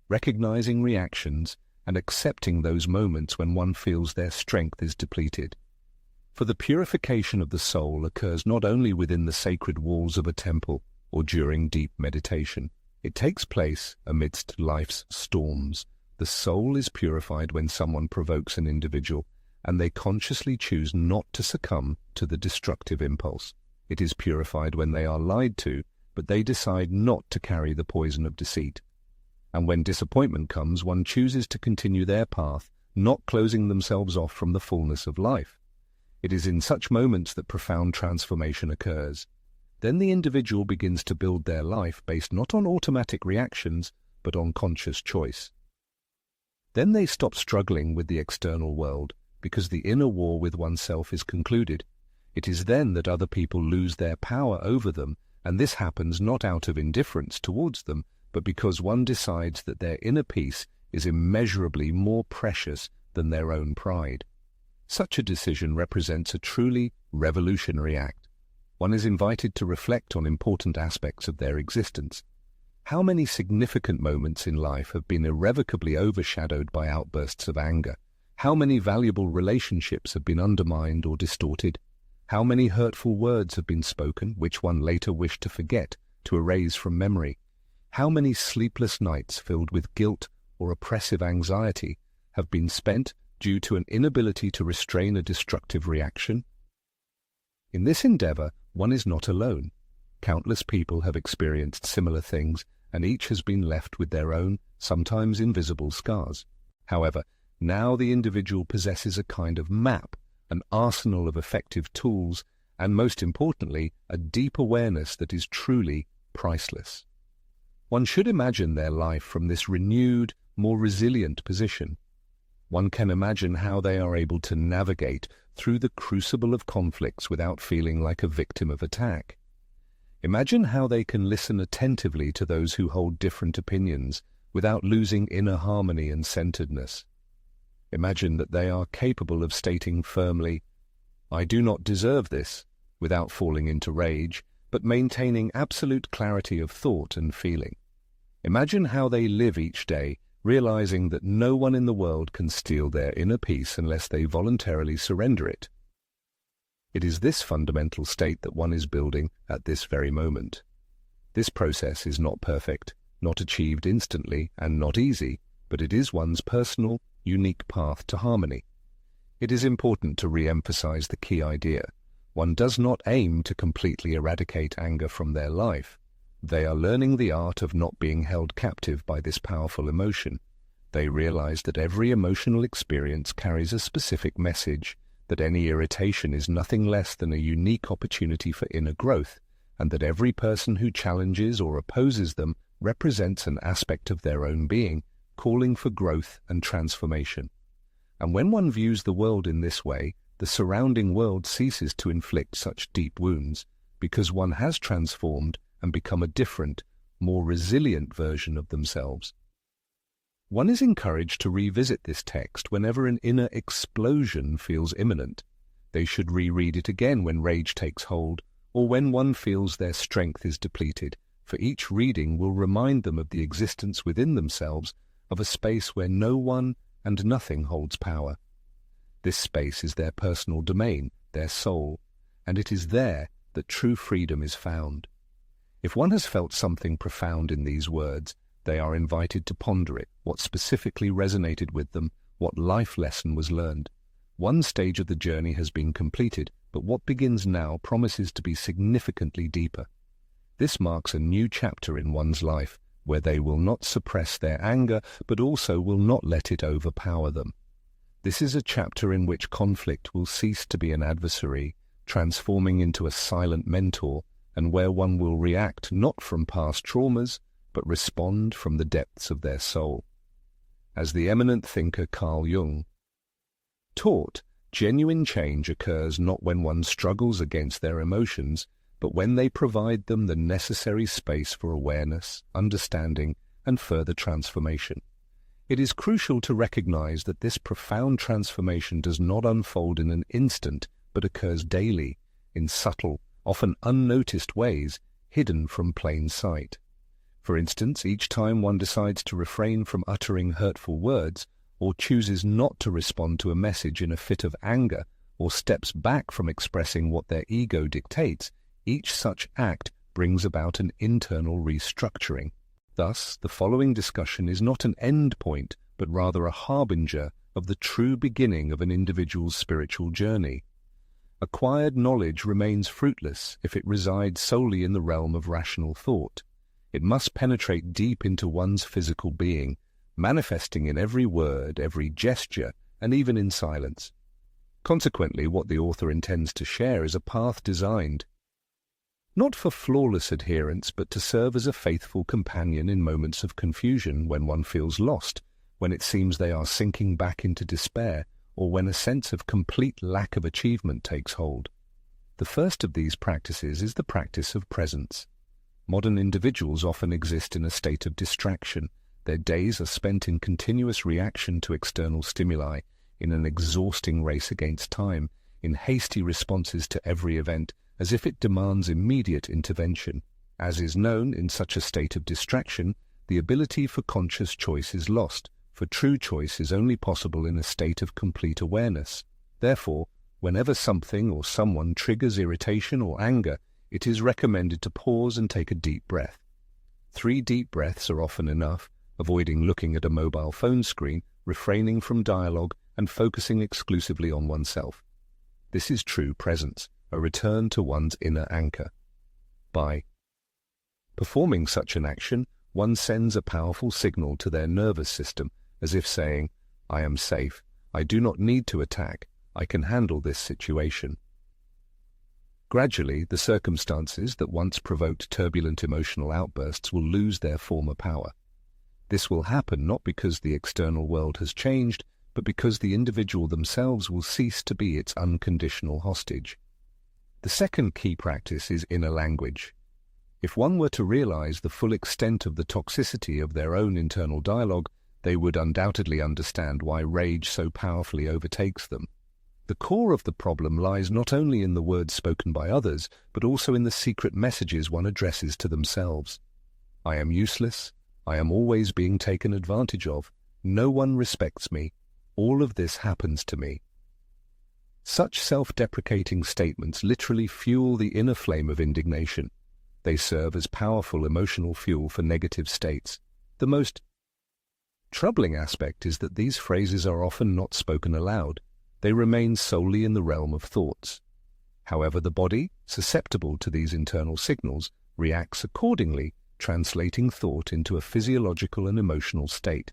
recognizing reactions, and accepting those moments when one feels their strength is depleted. For the purification of the soul occurs not only within the sacred walls of a temple or during deep meditation. It takes place amidst life's storms. The soul is purified when someone provokes an individual, and they consciously choose not to succumb to the destructive impulse. It is purified when they are lied to, but they decide not to carry the poison of deceit. And when disappointment comes, one chooses to continue their path, not closing themselves off from the fullness of life. It is in such moments that profound transformation occurs. Then the individual begins to build their life based not on automatic reactions, but on conscious choice. Then they stop struggling with the external world, because the inner war with oneself is concluded. It is then that other people lose their power over them, and this happens not out of indifference towards them, but because one decides that their inner peace is immeasurably more precious than their own pride. Such a decision represents a truly revolutionary act. One is invited to reflect on important aspects of their existence. How many significant moments in life have been irrevocably overshadowed by outbursts of anger? How many valuable relationships have been undermined or distorted? How many hurtful words have been spoken, which one later wished to forget, to erase from memory? How many sleepless nights filled with guilt or oppressive anxiety have been spent due to an inability to restrain a destructive reaction? In this endeavor, one is not alone. Countless people have experienced similar things, and each has been left with their own, sometimes invisible scars. However, now the individual possesses a kind of map, an arsenal of effective tools, and most importantly, a deep awareness that is truly priceless. One should imagine their life from this renewed, more resilient position. One can imagine how they are able to navigate through the crucible of conflicts without feeling like a victim of attack. Imagine how they can listen attentively to those who hold different opinions without losing inner harmony and centeredness. Imagine that they are capable of stating firmly, "I do not deserve this," without falling into rage, but maintaining absolute clarity of thought and feeling. Imagine how they live each day, realizing that no one in the world can steal their inner peace unless they voluntarily surrender it. It is this fundamental state that one is building at this very moment. This process is not perfect, not achieved instantly, and not easy, but it is one's personal, unique path to harmony. It is important to re-emphasize the key idea. One does not aim to completely eradicate anger from their life. They are learning the art of not being held captive by this powerful emotion. They realize that every emotional experience carries a specific message, that any irritation is nothing less than a unique opportunity for inner growth, and that every person who challenges or opposes them represents an aspect of their own being, calling for growth and transformation. And when one views the world in this way, the surrounding world ceases to inflict such deep wounds, because one has transformed and become a different, more resilient version of themselves. One is encouraged to revisit this text whenever an inner explosion feels imminent. They should reread it again when rage takes hold, or when one feels their strength is depleted, for each reading will remind them of the existence within themselves of a space where no one and nothing holds power. This space is their personal domain, their soul, and it is there that true freedom is found. If one has felt something profound in these words, They are invited to ponder it, what specifically resonated with them, what life lesson was learned. One stage of the journey has been completed, but what begins now promises to be significantly deeper. This marks a new chapter in one's life, where they will not suppress their anger, but also will not let it overpower them. This is a chapter in which conflict will cease to be an adversary, transforming into a silent mentor, and where one will react not from past traumas, but respond from the depths of their soul. As the eminent thinker Carl Jung taught, genuine change occurs not when one struggles against their emotions, but when they provide them the necessary space for awareness, understanding, and further transformation. It is crucial to recognize that this profound transformation does not unfold in an instant, but occurs daily, in subtle, often unnoticed ways, hidden from plain sight. For instance, each time one decides to refrain from uttering hurtful words, or chooses not to respond to a message in a fit of anger, or steps back from expressing what their ego dictates, each such act brings about an internal restructuring. Thus, the following discussion is not an end point, but rather a harbinger of the true beginning of an individual's spiritual journey. Acquired knowledge remains fruitless if it resides solely in the realm of rational thought. It must penetrate deep into one's physical being, manifesting in every word, every gesture, and even in silence. Consequently, what the author intends to share is a path designed not for flawless adherence, but to serve as a faithful companion in moments of confusion, when one feels lost, when it seems they are sinking back into despair, or when a sense of complete lack of achievement takes hold. The first of these practices is the practice of presence. Modern individuals often exist in a state of distraction. Their days are spent in continuous reaction to external stimuli, in an exhausting race against time, in hasty responses to every event, as if it demands immediate intervention. As is known, in such a state of distraction, the ability for conscious choice is lost, for true choice is only possible in a state of complete awareness. Therefore, whenever something or someone triggers irritation or anger, it is recommended to pause and take a deep breath. 3 deep breaths are often enough, avoiding looking at a mobile phone screen, refraining from dialogue, and focusing exclusively on oneself. This is true presence, a return to one's inner anchor. By performing such an action, one sends a powerful signal to their nervous system, as if saying, "I am safe, I do not need to attack, I can handle this situation." Gradually, the circumstances that once provoked turbulent emotional outbursts will lose their former power. This will happen not because the external world has changed, but because the individual themselves will cease to be its unconditional hostage. The second key practice is inner language. If one were to realize the full extent of the toxicity of their own internal dialogue, they would undoubtedly understand why rage so powerfully overtakes them. The core of the problem lies not only in the words spoken by others, but also in the secret messages one addresses to themselves. I am useless. I am always being taken advantage of. No one respects me. All of this happens to me. Such self-deprecating statements literally fuel the inner flame of indignation. They serve as powerful emotional fuel for negative states. The most troubling aspect is that these phrases are often not spoken aloud. They remain solely in the realm of thoughts. However, the body, susceptible to these internal signals, reacts accordingly, translating thought into a physiological and emotional state.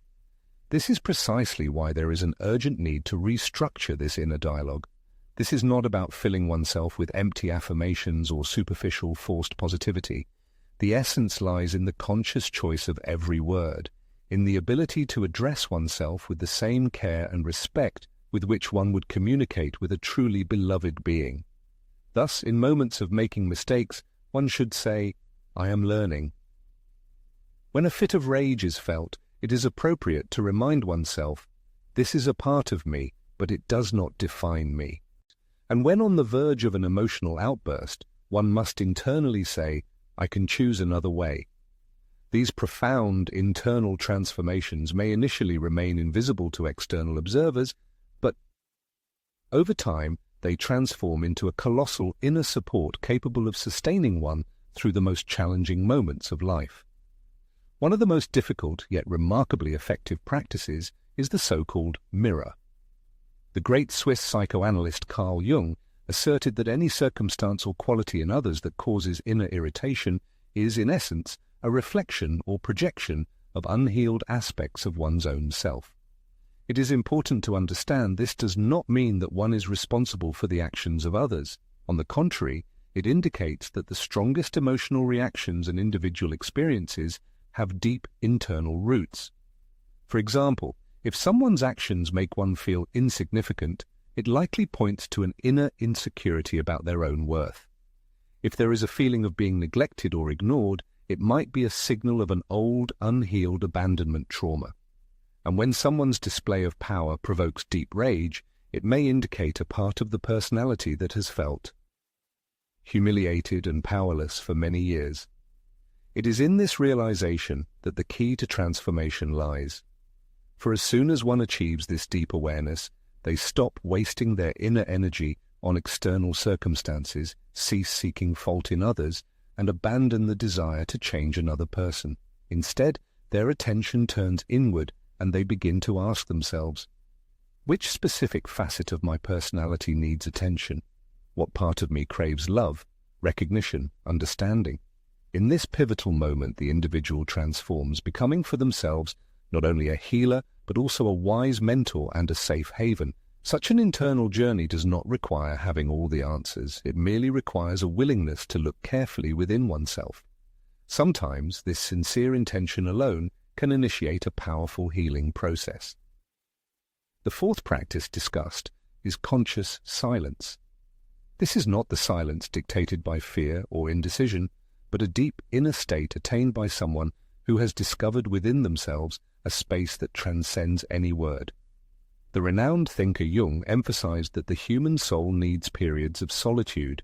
This is precisely why there is an urgent need to restructure this inner dialogue. This is not about filling oneself with empty affirmations or superficial forced positivity. The essence lies in the conscious choice of every word, in the ability to address oneself with the same care and respect with which one would communicate with a truly beloved being. Thus, in moments of making mistakes, one should say, "I am learning." When a fit of rage is felt, it is appropriate to remind oneself, "This is a part of me, but it does not define me." And when on the verge of an emotional outburst, one must internally say, "I can choose another way." These profound internal transformations may initially remain invisible to external observers, but over time they transform into a colossal inner support capable of sustaining one through the most challenging moments of life. One of the most difficult yet remarkably effective practices is the so-called mirror. The great Swiss psychoanalyst Carl Jung asserted that any circumstance or quality in others that causes inner irritation is, in essence, a reflection or projection of unhealed aspects of one's own self. It is important to understand this does not mean that one is responsible for the actions of others. On the contrary, it indicates that the strongest emotional reactions and individual experiences have deep internal roots. For example, if someone's actions make one feel insignificant, it likely points to an inner insecurity about their own worth. If there is a feeling of being neglected or ignored, it might be a signal of an old, unhealed abandonment trauma. And when someone's display of power provokes deep rage, it may indicate a part of the personality that has felt humiliated and powerless for many years. It is in this realization that the key to transformation lies. For as soon as one achieves this deep awareness, they stop wasting their inner energy on external circumstances, cease seeking fault in others, and abandon the desire to change another person. Instead, their attention turns inward and they begin to ask themselves, which specific facet of my personality needs attention? What part of me craves love, recognition, understanding? In this pivotal moment, the individual transforms, becoming for themselves not only a healer, but also a wise mentor and a safe haven. Such an internal journey does not require having all the answers. It merely requires a willingness to look carefully within oneself. Sometimes this sincere intention alone can initiate a powerful healing process. The fourth practice discussed is conscious silence. This is not the silence dictated by fear or indecision, but a deep inner state attained by someone who has discovered within themselves a space that transcends any word. The renowned thinker Jung emphasized that the human soul needs periods of solitude.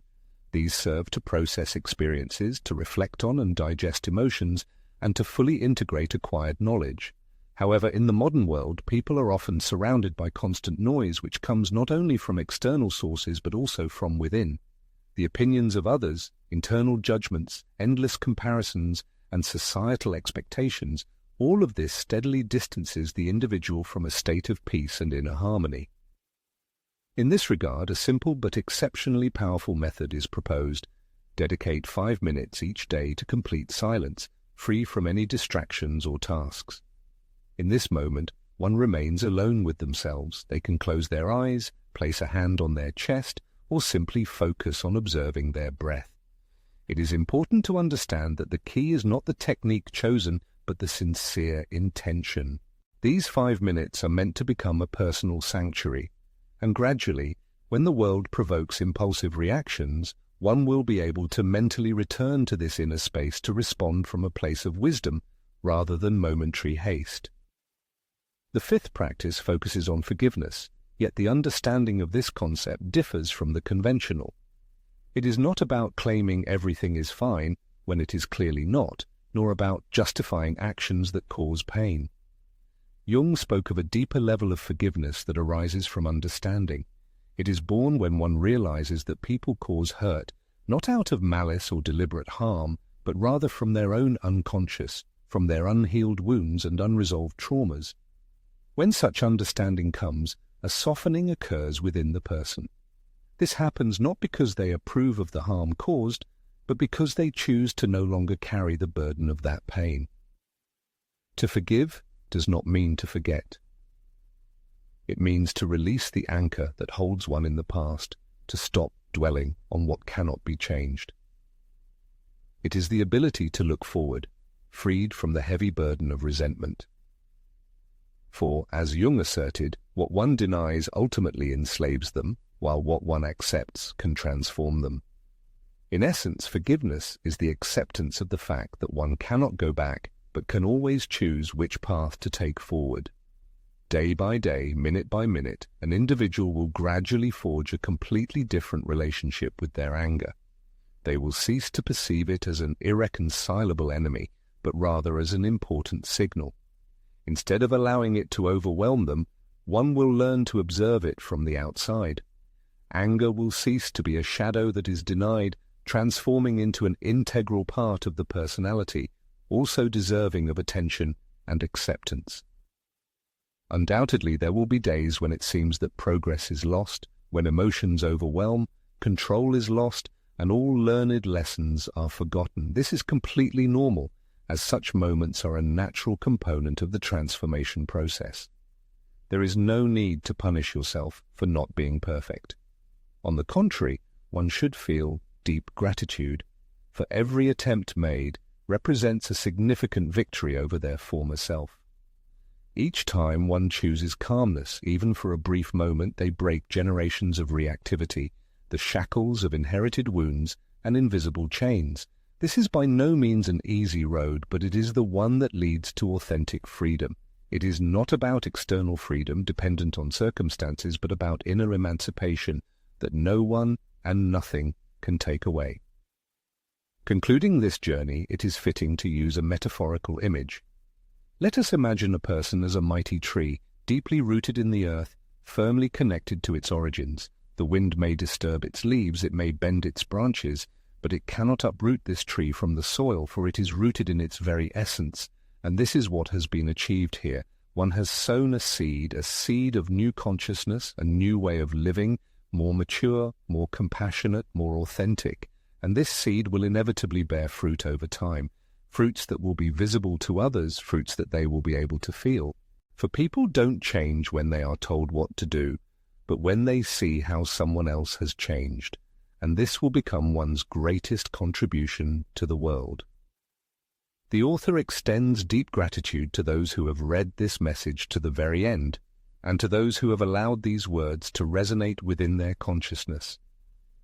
These serve to process experiences, to reflect on and digest emotions, and to fully integrate acquired knowledge. However, in the modern world, people are often surrounded by constant noise which comes not only from external sources but also from within. The opinions of others, internal judgments, endless comparisons, and societal expectations, all of this steadily distances the individual from a state of peace and inner harmony. In this regard, a simple but exceptionally powerful method is proposed. Dedicate 5 minutes each day to complete silence, free from any distractions or tasks. In this moment, one remains alone with themselves. They can close their eyes, place a hand on their chest, or simply focus on observing their breath. It is important to understand that the key is not the technique chosen, but the sincere intention. These 5 minutes are meant to become a personal sanctuary, and gradually, when the world provokes impulsive reactions, one will be able to mentally return to this inner space to respond from a place of wisdom rather than momentary haste. The fifth practice focuses on forgiveness, yet the understanding of this concept differs from the conventional. It is not about claiming everything is fine when it is clearly not, nor about justifying actions that cause pain. Jung spoke of a deeper level of forgiveness that arises from understanding. It is born when one realizes that people cause hurt, not out of malice or deliberate harm, but rather from their own unconscious, from their unhealed wounds and unresolved traumas. When such understanding comes, a softening occurs within the person. This happens not because they approve of the harm caused, but because they choose to no longer carry the burden of that pain. To forgive does not mean to forget. It means to release the anchor that holds one in the past, to stop dwelling on what cannot be changed. It is the ability to look forward, freed from the heavy burden of resentment. For, as Jung asserted, what one denies ultimately enslaves them, while what one accepts can transform them. In essence, forgiveness is the acceptance of the fact that one cannot go back, but can always choose which path to take forward. Day by day, minute by minute, an individual will gradually forge a completely different relationship with their anger. They will cease to perceive it as an irreconcilable enemy, but rather as an important signal. Instead of allowing it to overwhelm them, one will learn to observe it from the outside. Anger will cease to be a shadow that is denied, transforming into an integral part of the personality, also deserving of attention and acceptance. Undoubtedly, there will be days when it seems that progress is lost, when emotions overwhelm, control is lost, and all learned lessons are forgotten. This is completely normal, as such moments are a natural component of the transformation process. There is no need to punish yourself for not being perfect. On the contrary, one should feel deep gratitude, for every attempt made represents a significant victory over their former self. Each time one chooses calmness, even for a brief moment, they break generations of reactivity, the shackles of inherited wounds and invisible chains. This is by no means an easy road, but it is the one that leads to authentic freedom. It is not about external freedom dependent on circumstances, but about inner emancipation that no one and nothing can take away. Concluding this journey, it is fitting to use a metaphorical image. Let us imagine a person as a mighty tree, deeply rooted in the earth, firmly connected to its origins. The wind may disturb its leaves, it may bend its branches, but it cannot uproot this tree from the soil, for it is rooted in its very essence. And this is what has been achieved here. One has sown a seed of new consciousness, a new way of living, more mature, more compassionate, more authentic. And this seed will inevitably bear fruit over time, fruits that will be visible to others, fruits that they will be able to feel. For people don't change when they are told what to do, but when they see how someone else has changed. And this will become one's greatest contribution to the world. The author extends deep gratitude to those who have read this message to the very end, and to those who have allowed these words to resonate within their consciousness.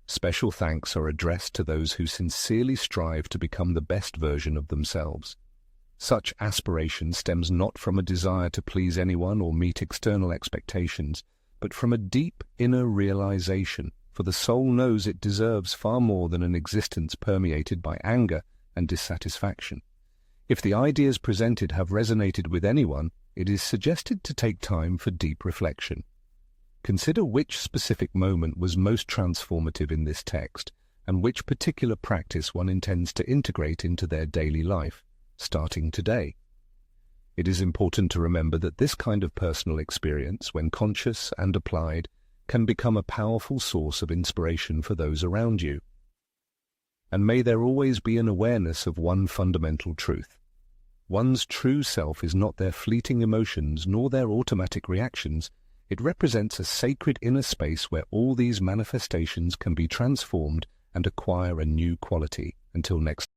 Special thanks are addressed to those who sincerely strive to become the best version of themselves. Such aspiration stems not from a desire to please anyone or meet external expectations, but from a deep inner realization, for the soul knows it deserves far more than an existence permeated by anger and dissatisfaction. If the ideas presented have resonated with anyone, it is suggested to take time for deep reflection. Consider which specific moment was most transformative in this text, and which particular practice one intends to integrate into their daily life, starting today. It is important to remember that this kind of personal experience, when conscious and applied, can become a powerful source of inspiration for those around you. And may there always be an awareness of one fundamental truth. One's true self is not their fleeting emotions nor their automatic reactions. It represents a sacred inner space where all these manifestations can be transformed and acquire a new quality. Until next